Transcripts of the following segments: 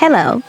Hello,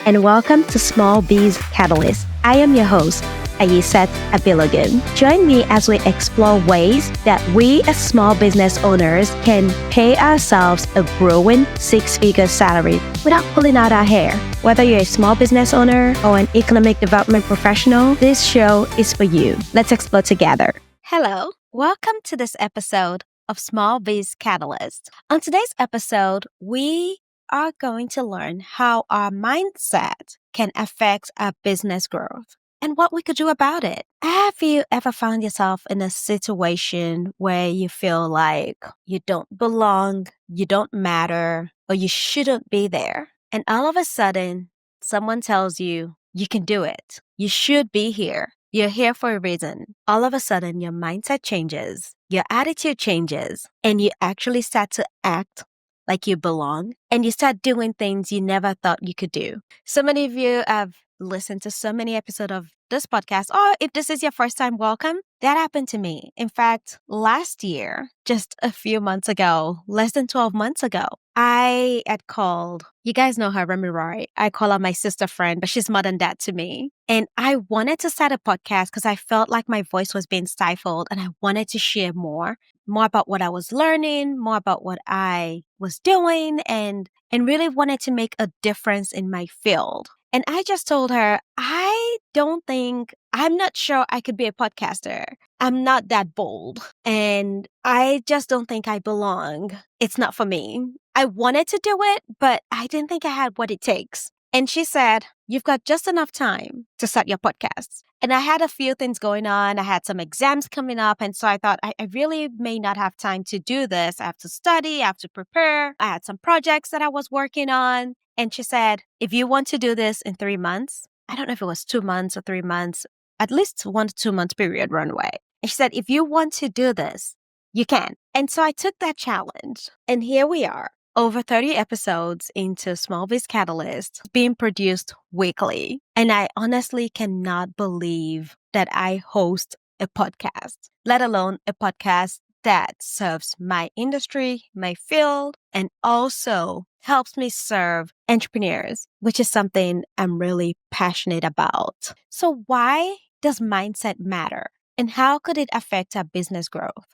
and welcome to Small Biz Catalyst. I am your host, Ayisat Abilogun. Join me as we explore ways that we as small business owners can pay ourselves a growing six-figure salary without pulling out our hair. Whether you're a small business owner or an economic development professional, this show is for you. Let's explore together. Hello, welcome to this episode of Small Biz Catalyst. On today's episode, we are going to learn how our mindset can affect our business growth and what we could do about it. Have you ever found yourself in a situation where you feel like you don't belong, you don't matter, or you shouldn't be there? And all of a sudden, someone tells you, you can do it. You should be here. You're here for a reason. All of a sudden, your mindset changes, your attitude changes, and you actually start to act like you belong, and you start doing things you never thought you could do. So many of you have listened to so many episodes of this podcast, or if this is your first time, welcome. That happened to me. In fact, last year, just a few months ago, less than 12 months ago, I had called, you guys know her, Remy Roy. I call her my sister friend, but she's more than that to me. And I wanted to start a podcast because I felt like my voice was being stifled and I wanted to share more about what I was learning, more about what I was doing, and really wanted to make a difference in my field. And I just told her, I'm not sure I could be a podcaster. I'm not that bold. And I just don't think I belong. It's not for me. I wanted to do it, but I didn't think I had what it takes. And she said, you've got just enough time to start your podcast. And I had a few things going on. I had some exams coming up. And so I thought, I really may not have time to do this. I have to study. I have to prepare. I had some projects that I was working on. And she said, if you want to do this in 3 months, I don't know if it was 2 months or 3 months, at least 1 to 2 months period runway. And she said, if you want to do this, you can. And so I took that challenge. And here we are. Over 30 episodes into Small Biz Catalyst being produced weekly. And I honestly cannot believe that I host a podcast, let alone a podcast that serves my industry, my field, and also helps me serve entrepreneurs, which is something I'm really passionate about. So why does mindset matter? And how could it affect our business growth?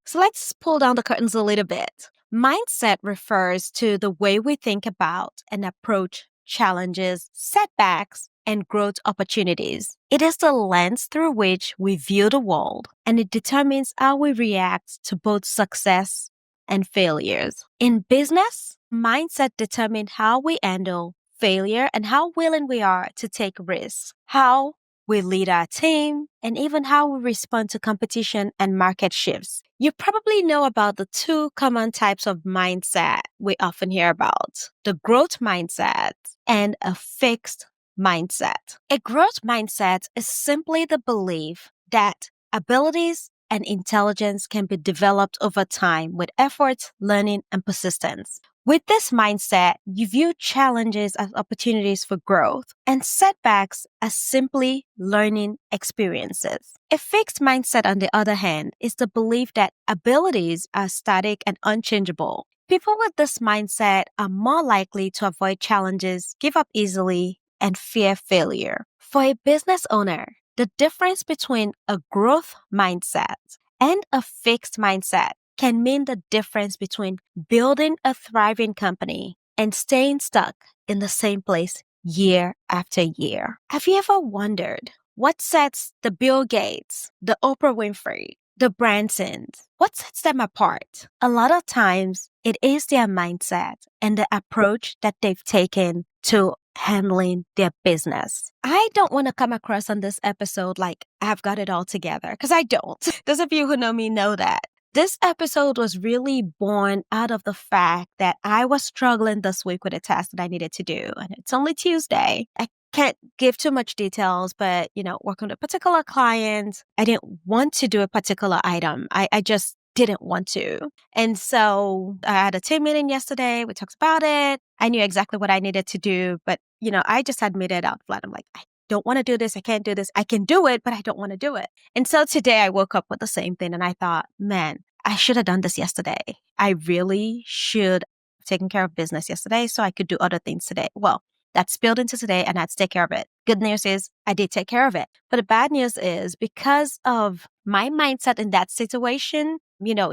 So let's pull down the curtains a little bit. Mindset refers to the way we think about and approach challenges, setbacks, and growth opportunities. It is the lens through which we view the world, and it determines how we react to both success and failures. In business, mindset determines how we handle failure and how willing we are to take risks, how we lead our team, and even how we respond to competition and market shifts. You probably know about the two common types of mindset we often hear about, the growth mindset and a fixed mindset. A growth mindset is simply the belief that abilities and intelligence can be developed over time with effort, learning, and persistence. With this mindset, you view challenges as opportunities for growth and setbacks as simply learning experiences. A fixed mindset, on the other hand, is the belief that abilities are static and unchangeable. People with this mindset are more likely to avoid challenges, give up easily, and fear failure. For a business owner, the difference between a growth mindset and a fixed mindset can mean the difference between building a thriving company and staying stuck in the same place year after year. Have you ever wondered what sets the Bill Gates, the Oprah Winfrey, the Bransons, what sets them apart? A lot of times it is their mindset and the approach that they've taken to handling their business. I don't want to come across on this episode like I've got it all together, because I don't. Those of you who know me know that. This episode was really born out of the fact that I was struggling this week with a task that I needed to do. And it's only Tuesday. I can't give too much details, but, working with a particular client, I didn't want to do a particular item. I just didn't want to. And so I had a team meeting yesterday. We talked about it. I knew exactly what I needed to do, but, I just admitted out flat. I'm like, I don't want to do this. I can't do this. I can do it, but I don't want to do it. And so today I woke up with the same thing and I thought, man, I should have done this yesterday. I really should have taken care of business yesterday so I could do other things today. Well, that spilled into today and I had to take care of it. Good news is I did take care of it. But the bad news is because of my mindset in that situation,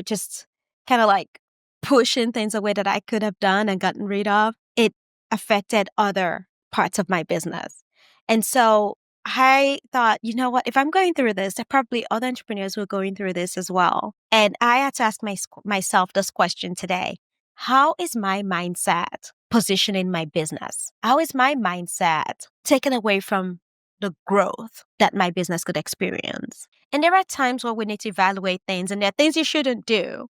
just kind of like pushing things away that I could have done and gotten rid of, it affected other parts of my business. And so I thought, you know what, if I'm going through this, there are probably other entrepreneurs who are going through this as well. And I had to ask myself this question today. How is my mindset positioning my business? How is my mindset taken away from the growth that my business could experience? And there are times where we need to evaluate things, and there are things you shouldn't do.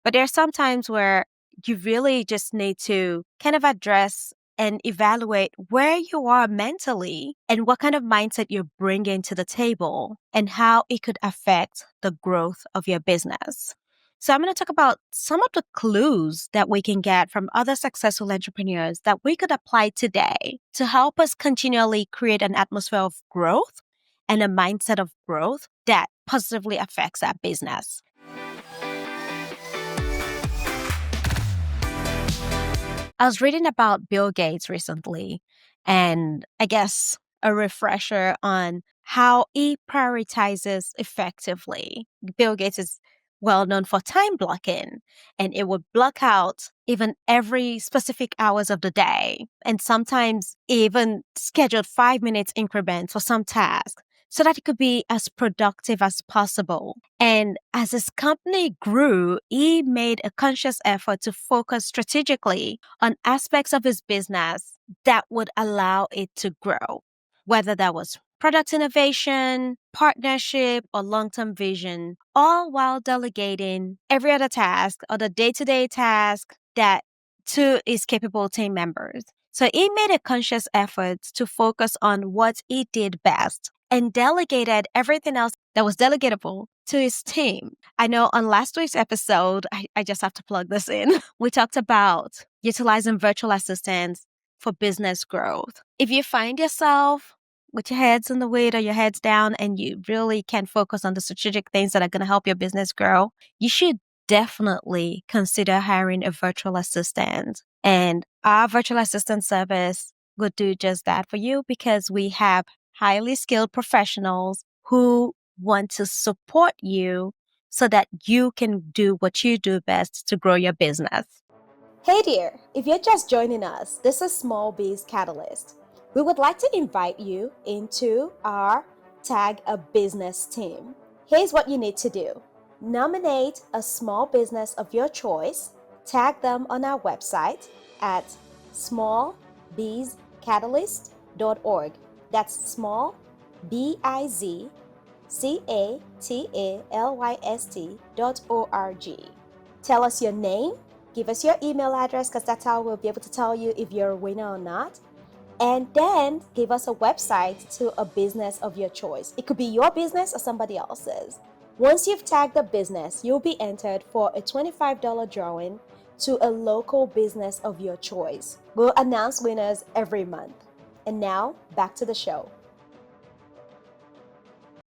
But there are some times where you really just need to kind of address and evaluate where you are mentally and what kind of mindset you're bringing to the table and how it could affect the growth of your business. So I'm going to talk about some of the clues that we can get from other successful entrepreneurs that we could apply today to help us continually create an atmosphere of growth and a mindset of growth that positively affects our business. I was reading about Bill Gates recently, and I guess a refresher on how he prioritizes effectively. Bill Gates is well known for time blocking, and it would block out even every specific hours of the day, and sometimes even scheduled 5 minutes increments for some tasks so that it could be as productive as possible. And as his company grew, he made a conscious effort to focus strategically on aspects of his business that would allow it to grow, whether that was product innovation, partnership, or long-term vision, all while delegating every other task or the day-to-day task that to his capable team members. So he made a conscious effort to focus on what he did best and delegated everything else that was delegatable to his team. I know on last week's episode, I just have to plug this in. We talked about utilizing virtual assistants for business growth. If you find yourself with your heads in the weight or your heads down and you really can focus on the strategic things that are going to help your business grow, you should definitely consider hiring a virtual assistant. And our virtual assistant service would do just that for you because we have highly skilled professionals who want to support you so that you can do what you do best to grow your business. Hey there, if you're just joining us, this is Small Biz Catalyst. We would like to invite you into our Tag a Business team. Here's what you need to do. Nominate a small business of your choice, tag them on our website at smallbizcatalyst.org. That's small, BIZCATALYST.org. Tell us your name, give us your email address because that's how we'll be able to tell you if you're a winner or not. And then give us a website to a business of your choice. It could be your business or somebody else's. Once you've tagged a business, you'll be entered for a $25 drawing to a local business of your choice. We'll announce winners every month. And now, back to the show.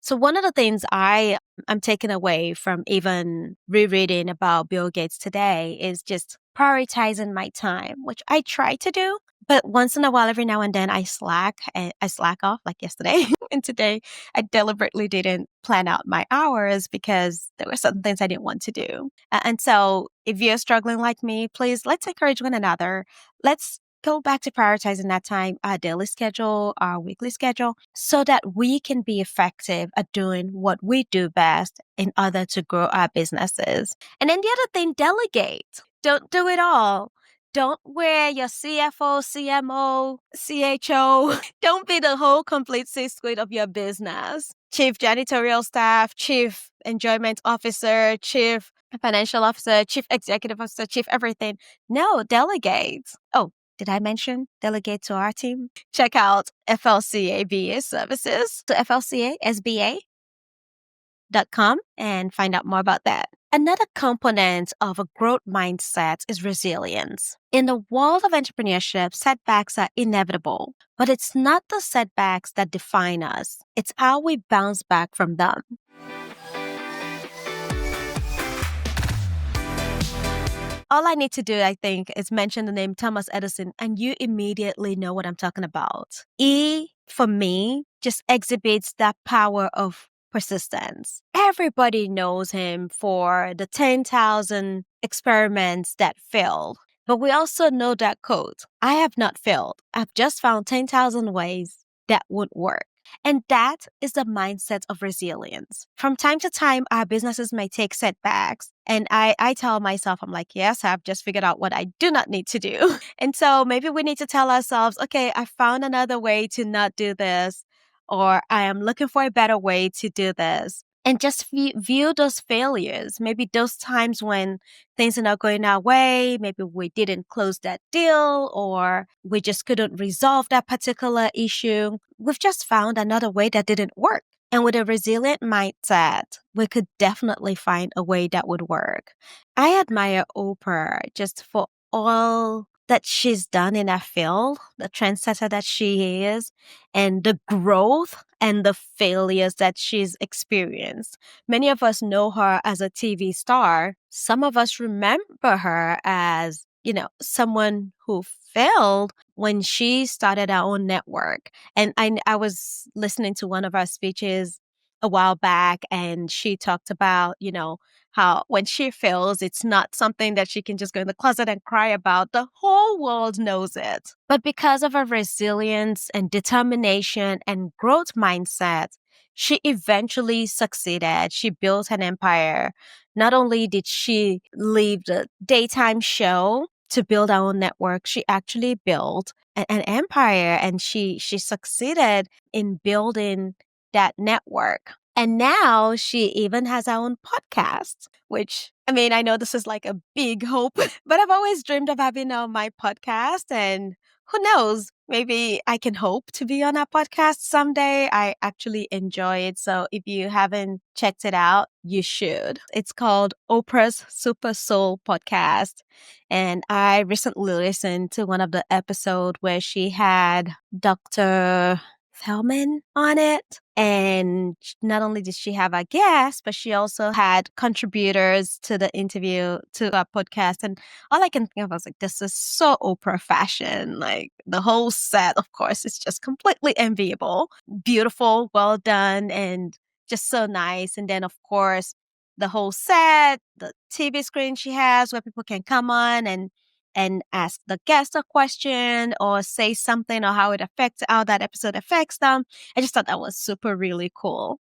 So one of the things I'm taking away from even rereading about Bill Gates today is just prioritizing my time, which I try to do. But once in a while, every now and then, I slack off like yesterday. And today, I deliberately didn't plan out my hours because there were certain things I didn't want to do. And so if you're struggling like me, please, let's encourage one another. Let's go back to prioritizing that time, our daily schedule, our weekly schedule, so that we can be effective at doing what we do best in order to grow our businesses. And then the other thing, delegate. Don't do it all. Don't wear your CFO, CMO, CHO. Don't be the whole complete C-suite of your business. Chief janitorial staff, chief enjoyment officer, chief financial officer, chief executive officer, chief everything. No, delegate. Oh, did I mention delegate to our team? Check out FLCA BA services to FLCASBA.com and find out more about that. Another component of a growth mindset is resilience. In the world of entrepreneurship, setbacks are inevitable, but it's not the setbacks that define us. It's how we bounce back from them. all I need to do, I think, is mention the name Thomas Edison, and you immediately know what I'm talking about. E, for me, just exhibits that power of persistence. Everybody knows him for the 10,000 experiments that failed. But we also know that quote, I have not failed. I've just found 10,000 ways that would work. And that is the mindset of resilience. From time to time, our businesses may take setbacks. And I tell myself, I'm like, yes, I've just figured out what I do not need to do. And so maybe we need to tell ourselves, okay, I found another way to not do this, or I am looking for a better way to do this. And just view those failures, maybe those times when things are not going our way, maybe we didn't close that deal, or we just couldn't resolve that particular issue. We've just found another way that didn't work. And with a resilient mindset, we could definitely find a way that would work. I admire Oprah just for all that she's done in that field, the trendsetter that she is, and the growth and the failures that she's experienced. Many of us know her as a TV star. Some of us remember her as, someone who failed when she started her own network. And I was listening to one of her speeches a while back, and she talked about, how when she fails, it's not something that she can just go in the closet and cry about. The whole world knows it. But because of her resilience and determination and growth mindset, she eventually succeeded. She built an empire. Not only did she leave the daytime show to build her own network, she actually built an empire, and she succeeded in building that network. And now she even has her own podcast, which, I mean, I know this is like a big hope, but I've always dreamed of having my podcast. And who knows, maybe I can hope to be on a podcast someday. I actually enjoy it. So if you haven't checked it out, you should. It's called Oprah's Super Soul Podcast. And I recently listened to one of the episodes where she had Dr. Thelman on it. And not only did she have a guest, but she also had contributors to the interview, to our podcast. And all I can think of was like, this is so Oprah fashion. Like the whole set, of course, is just completely enviable, beautiful, well done, and just so nice. And then, of course, the whole set, the TV screen she has where people can come on and ask the guest a question or say something or how that episode affects them. I just thought that was super really cool.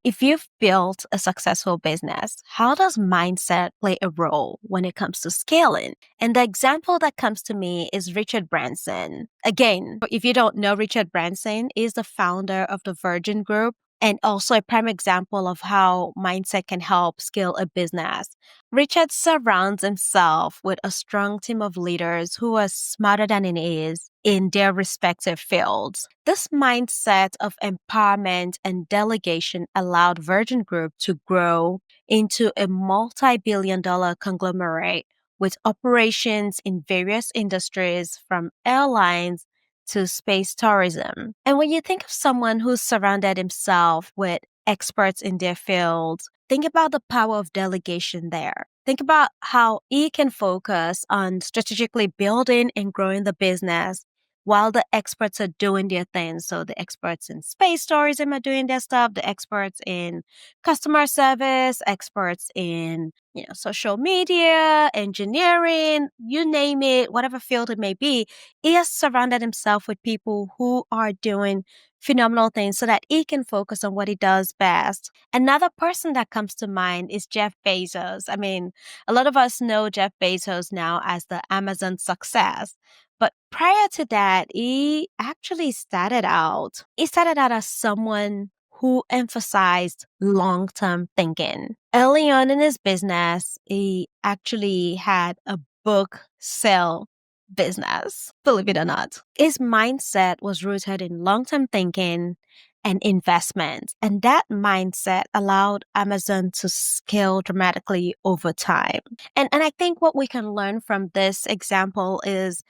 If you've built a successful business, how does mindset play a role when it comes to scaling? And the example that comes to me is Richard Branson. Again, if you don't know, Richard Branson is the founder of the Virgin Group and also a prime example of how mindset can help scale a business. Richard surrounds himself with a strong team of leaders who are smarter than he is in their respective fields. This mindset of empowerment and delegation allowed Virgin Group to grow into a multi-billion-dollar conglomerate with operations in various industries from airlines to space tourism. And when you think of someone who's surrounded himself with experts in their field, think about the power of delegation there. Think about how he can focus on strategically building and growing the business while the experts are doing their things. So the experts in space tourism are doing their stuff, the experts in customer service, experts in, social media, engineering, you name it, whatever field it may be. He has surrounded himself with people who are doing phenomenal things so that he can focus on what he does best. Another person that comes to mind is Jeff Bezos. I mean, a lot of us know Jeff Bezos now as the Amazon success. But prior to that, he actually started out. He started out as someone who emphasized long-term thinking. Early on in his business, he actually had a book sale business, believe it or not. His mindset was rooted in long-term thinking and investment. And that mindset allowed Amazon to scale dramatically over time. And I think what we can learn from this example is,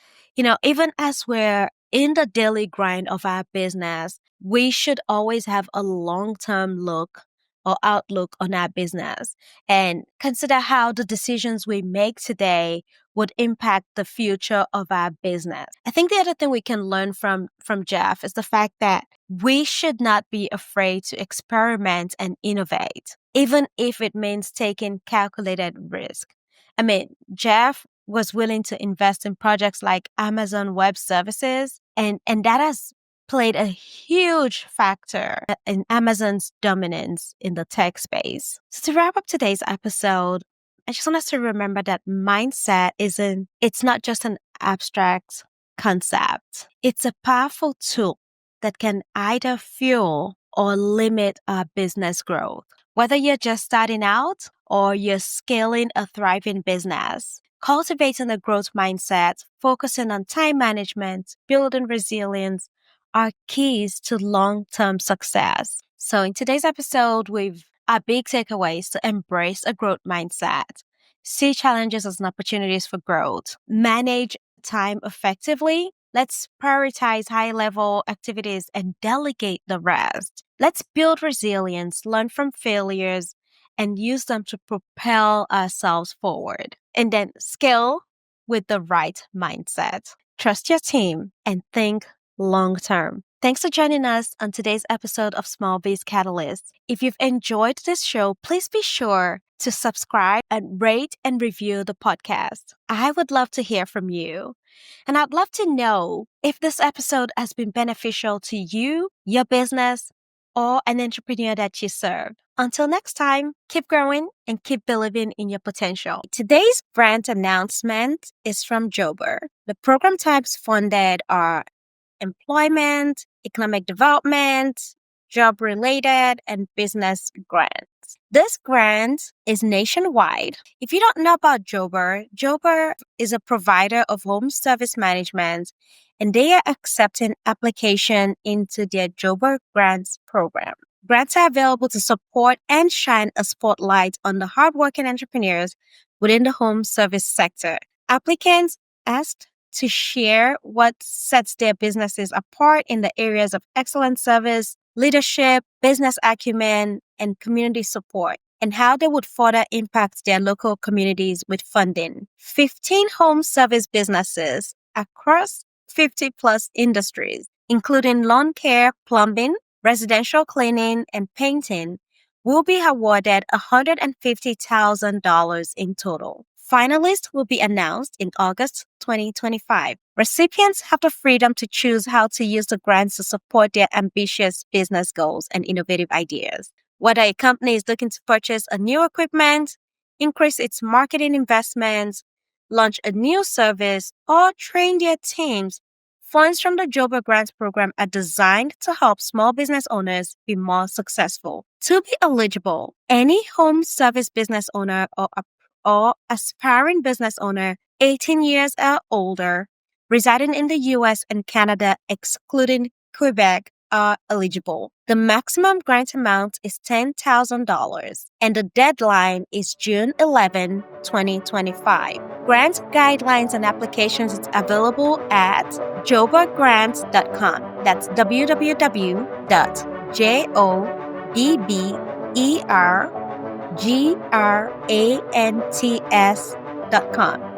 even as we're in the daily grind of our business, we should always have a long-term look or outlook on our business and consider how the decisions we make today would impact the future of our business. I think the other thing we can learn from Jeff is the fact that we should not be afraid to experiment and innovate, even if it means taking calculated risk. I mean, Jeff was willing to invest in projects like Amazon Web Services, and that has played a huge factor in Amazon's dominance in the tech space. So to wrap up today's episode, I just want us to remember that mindset it's not just an abstract concept. It's a powerful tool that can either fuel or limit our business growth. Whether you're just starting out or you're scaling a thriving business, cultivating a growth mindset, focusing on time management, building resilience are keys to long-term success. So in today's episode, our big takeaways to embrace a growth mindset, see challenges as opportunities for growth, manage time effectively. Let's prioritize high-level activities and delegate the rest. Let's build resilience, learn from failures, and use them to propel ourselves forward. And then scale with the right mindset. Trust your team and think long term. Thanks for joining us on today's episode of Small Biz Catalyst. If you've enjoyed this show, please be sure to subscribe and rate and review the podcast. I would love to hear from you. And I'd love to know if this episode has been beneficial to you, your business, or an entrepreneur that you serve. Until next time, keep growing and keep believing in your potential. Today's brand announcement is from Jober. The program types funded are employment, economic development, job-related, and business grants. This grant is nationwide. If you don't know about Jober, Jober is a provider of home service management, and they are accepting application into their Jober Grants program. Grants are available to support and shine a spotlight on the hardworking entrepreneurs within the home service sector. Applicants asked to share what sets their businesses apart in the areas of excellent service, leadership, business acumen, and community support, and how they would further impact their local communities with funding. 15 home service businesses across 50 plus industries, including lawn care, plumbing, residential cleaning, and painting, will be awarded $150,000 in total. Finalists will be announced in August 2025. Recipients have the freedom to choose how to use the grants to support their ambitious business goals and innovative ideas. Whether a company is looking to purchase a new equipment, increase its marketing investments, launch a new service, or train their teams, funds from the Jober Grants program are designed to help small business owners be more successful. To be eligible, any home service business owner or aspiring business owner 18 years or older residing in the US and Canada, excluding Quebec, are eligible. The maximum grant amount is $10,000 and the deadline is June 11, 2025. Grant guidelines and applications is available at jobergrants.com. That's www.jobergrants.com.